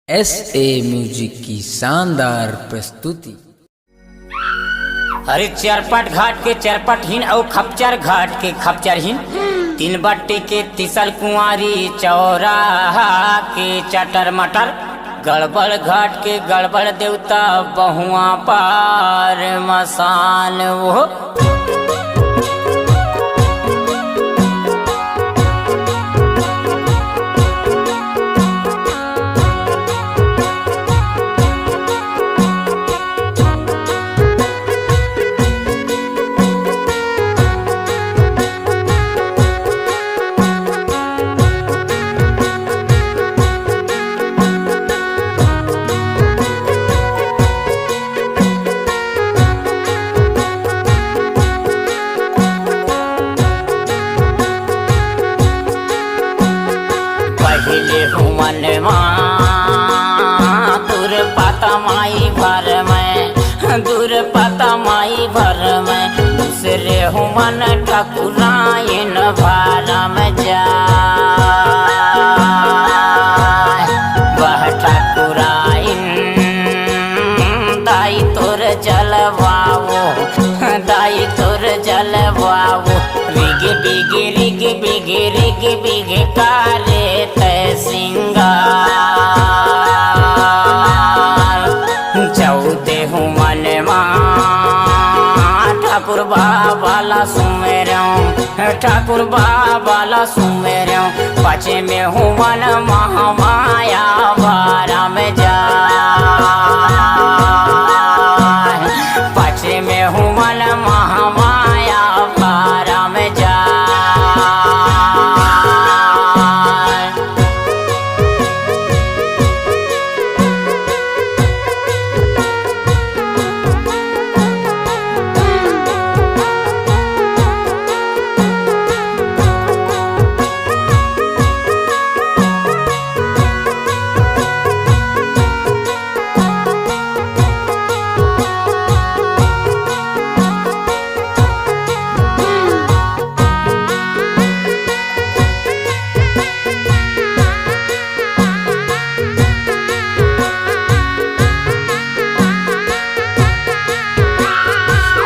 SA music की शानदार प्रस्तुति। अरे चरपट घाट के चरपटहीन और खपचर घाट के खपचरहीन, तीन बट्टी के तिसल कुंवारी चौराहा के चटर मटर, गड़बड़ घाट के गड़बड़ देवता बहुआ पार मसान वो। पहले हुमन दूर पता माई भर में, दूर पता माई भर में, दूसरे हुमन ठकुराइन भारा में जा वह ठकुराइन दाई तोर जलवाओ, दाई तोर जलवाओ, रिग बिग रिग बिग रिग बिग कारे सिंगार। चौथे हुमन ठाकुर बाबाला सुमेरऊं, ठाकुर बाबाला सुमेरऊं, पाछे में हुमन महामाया भारा में जा, पाछे में हुमन महामाया भारा में जा।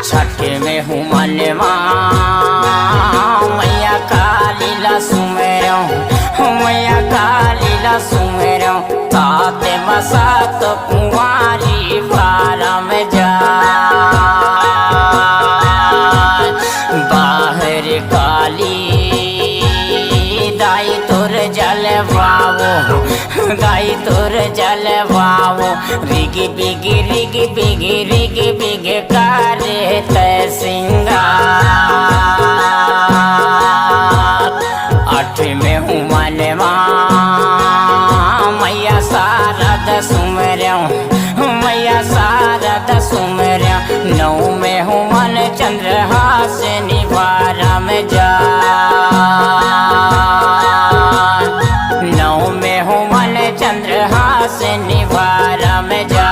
छठे में हुमन मैया काली ला सुमेरऊं, मैया काली ला सुमेरऊं, ताते मसात कुंवारी भारा में जा बाहर काली दाई तोर जलवाओ, दाई तोर जलवाओ, रिग बिग रिग बिग रिग बिग कारे सिंगार। आठ में हुमन मैया शारद सुमेरऊं, मैया शारद सुमेरऊं, नौ में हुमन चंद्रहास निभारा में जा, नौ में हुमन चंद्रहास निभारा में जा।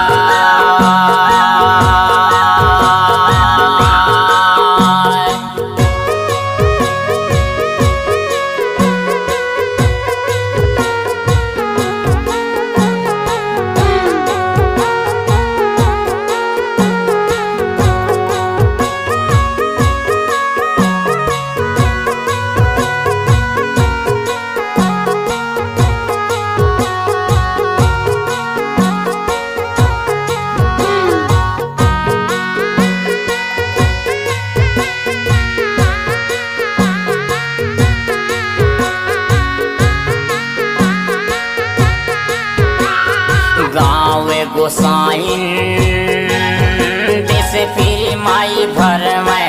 गाँव गोसाइन देश फिर माई भर में,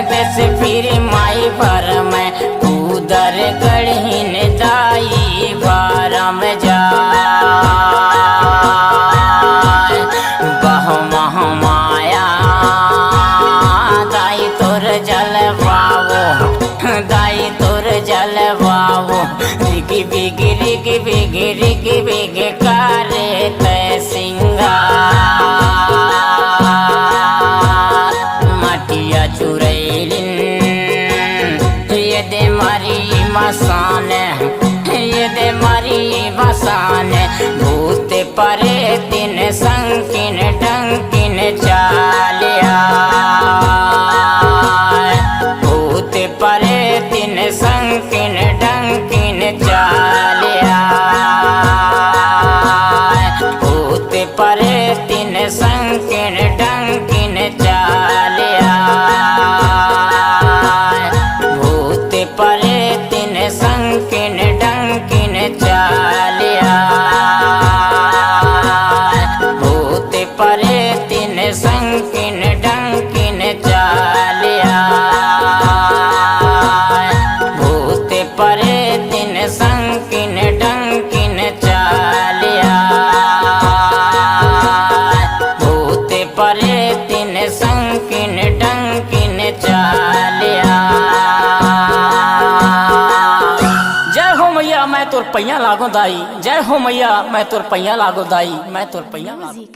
देश फिर माई भर में, उधर गढ़ीन दाई भारा में जा बह महामाया दाई तोर जलवाओ, दाई तोर जलवाओ, रिग बिग रिग बिग रिग बिग कारे सिंगार। मटिया चुरैलिन ये दे मारी मसान परे तीन संकिन डंकिन चालिया भूत परे तीन संकिन डंकिन चालिया भूत परे तीन संकिन डंकिन चालिया भूत परे तीन संकिन डंकिन चालिया भूत परे तीन संकिन डंकिन चालिया भूत परे तीन संकिन डंकिन चालिया भूत परे तीन संकिन डंकिन चालिया। जय हो मैया मैं तोर पैया लागो दाई, जय हो मैया मैं तोर पैया लागो दाई, मैं तोर पैया लागो।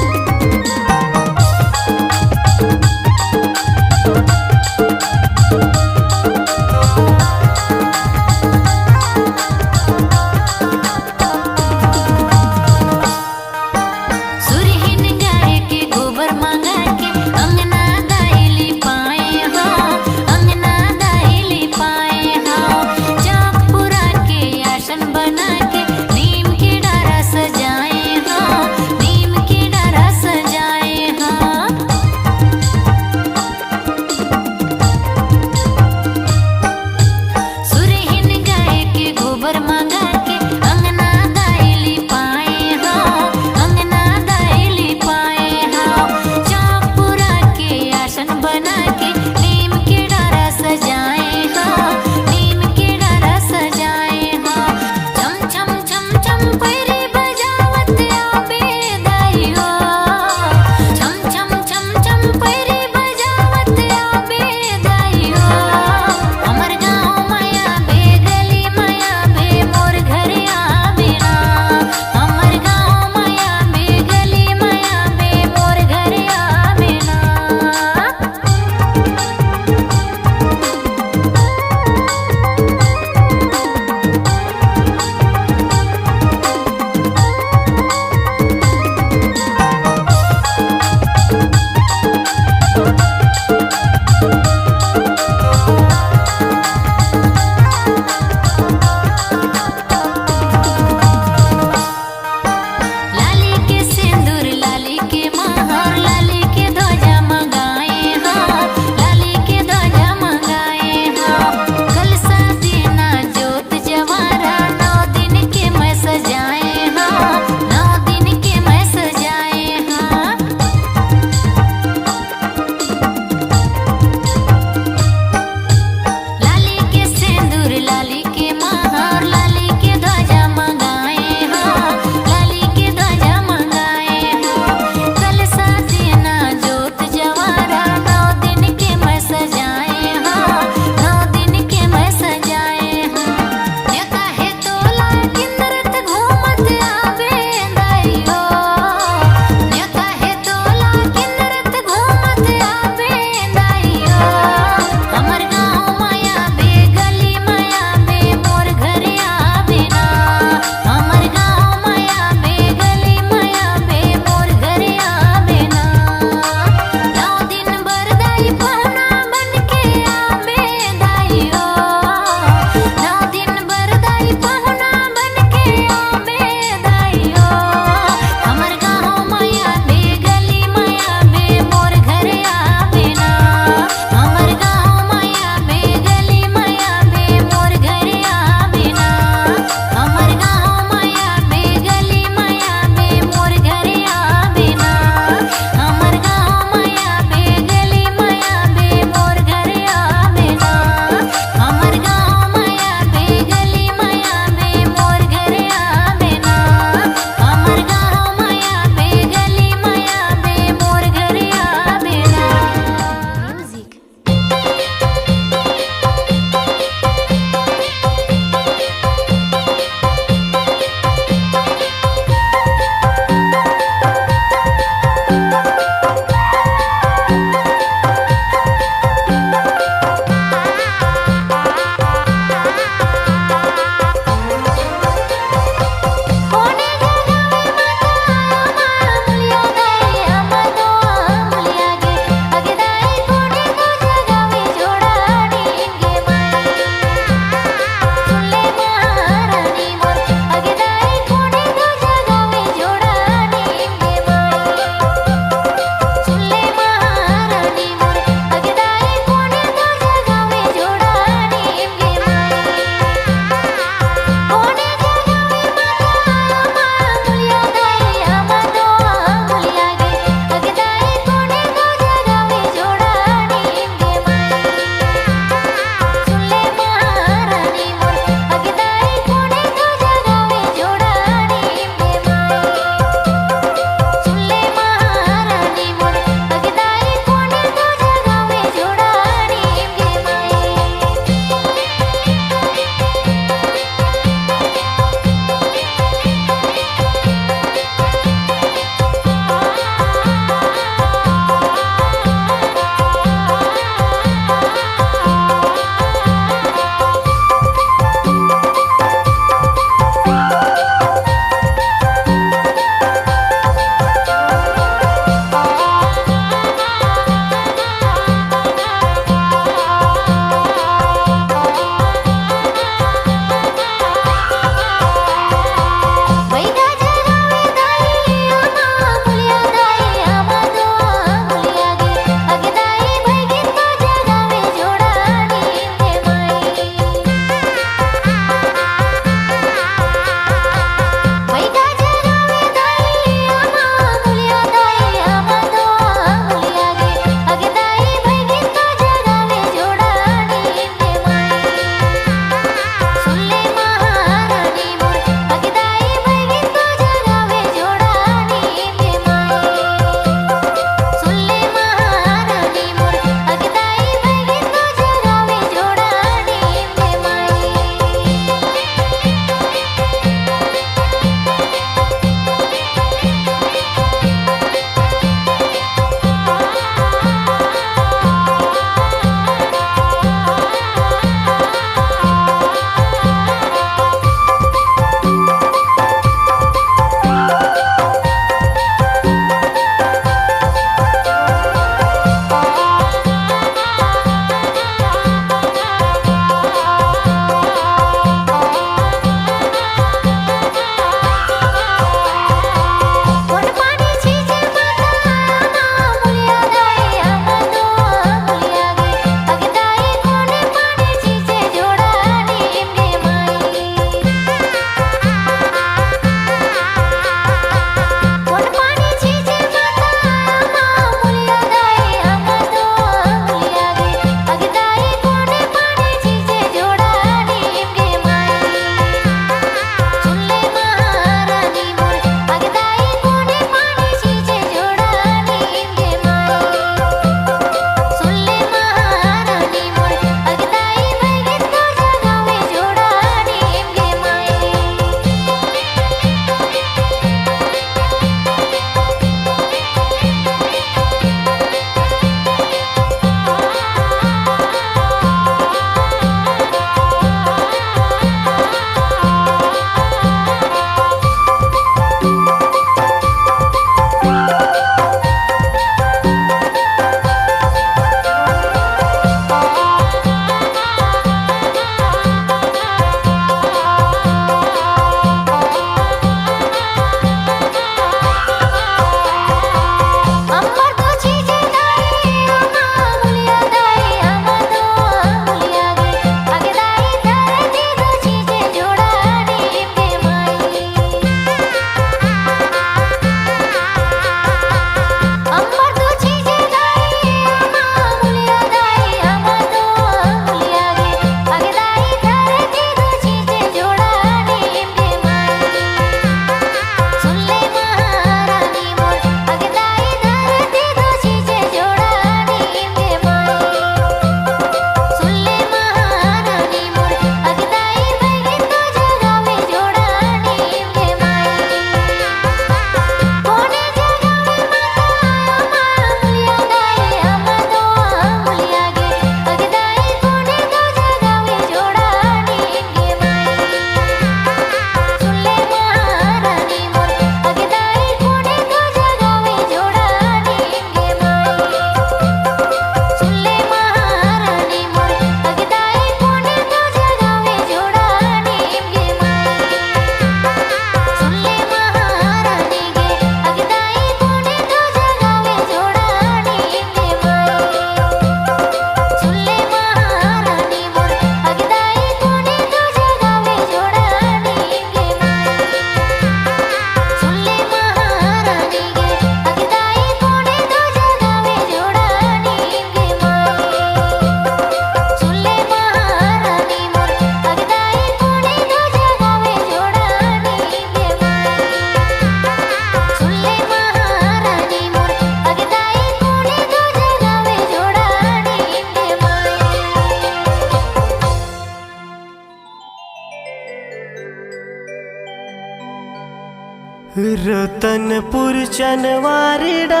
रतनपुर चनवारीडा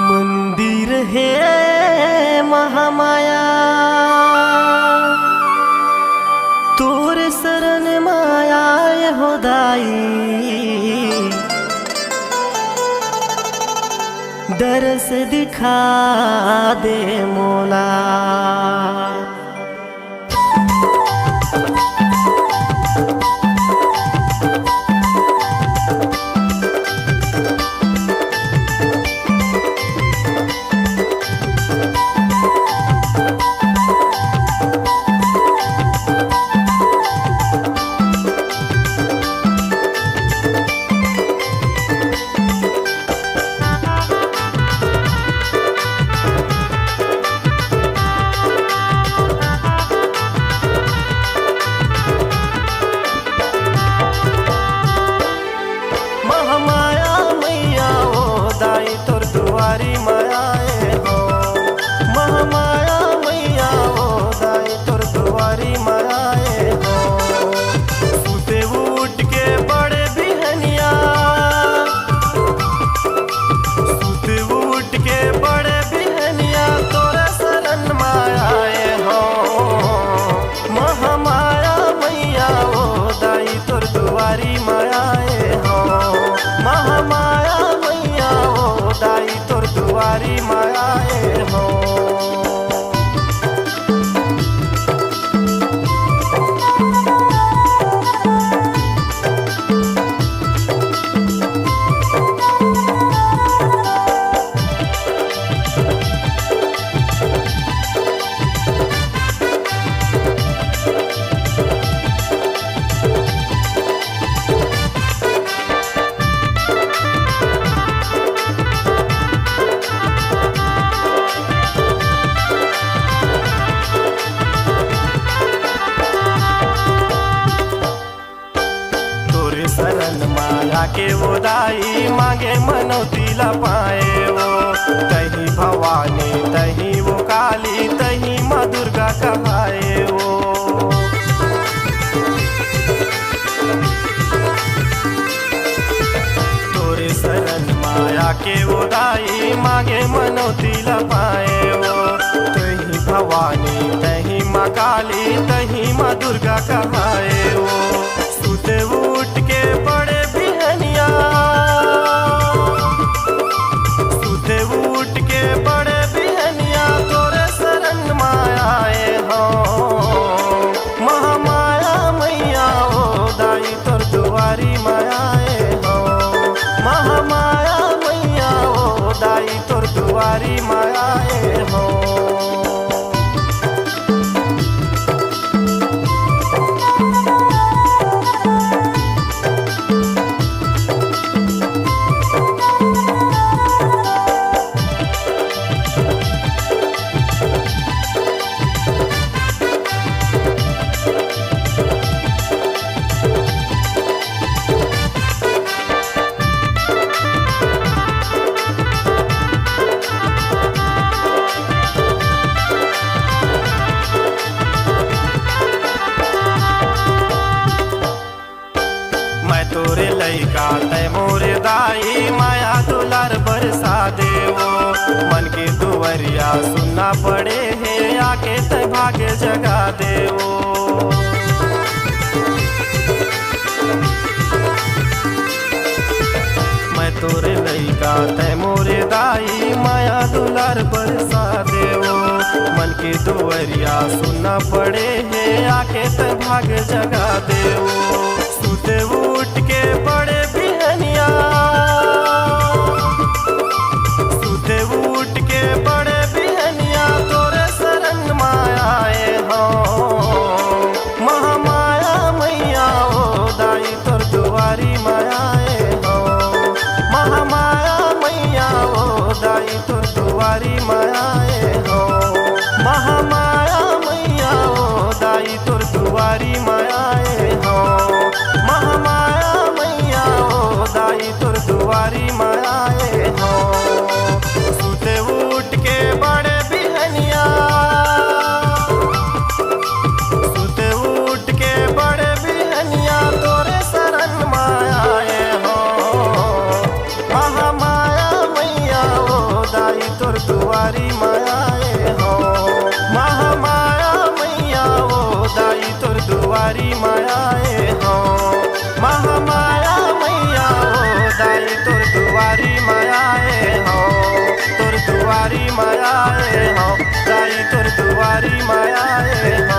मंदिर है महामाया तोर शरण माया हो दाई दरस दिखा दे मोला। के वो दाई मांगे मनौती ला पाए वो तही भवानी तही वो काली तही माँ दुर्गा कहाए वो। तोरे शरण माया के वो दाई मांगे मनौती ला पाए वो तही भवानी तही माँ काली तही माँ दुर्गा कहाए वो। सुते उठ के बड़े सुते उठ के बड़े बिहनिया तोरे शरण मायाए हो महामाया मैया हो दाई तोर दुआरी मायाए हो महामाया मैया हो दाई तोर दुआरी मायाए हो। तोरे लइका तय मोरे दाई माया दुलार बरसा देवो मन के दुवरिया सुनना पड़े है आके तय भाग्य जगा देवो। मैं तोरे लइका तय मोरे दाई माया दुलार बरसा देवो मन के दुवरिया सुनना पड़े है आके तय भाग्य जगा देवो। सुते उठ के बड़े बिहनिया सुते उठ के बड़े बिहनिया तोरे शरण मायाए हो महामाया मैया हो दाई तोर दुआरी मायाए हो महामाया मैया हो दाई तोर दुआरी मायाए हो महामाया मैया हो दाई तोर दुआरी मायाए दुआरी मायाए हो। महामाया मैया वो दाई तोर दुआरी मायाए हो। महामाया मैया वो दाई तोर दुआरी मायाए हो। तोर दुआरी मायाए हो, दाई तोर दुआरी मायाए हो।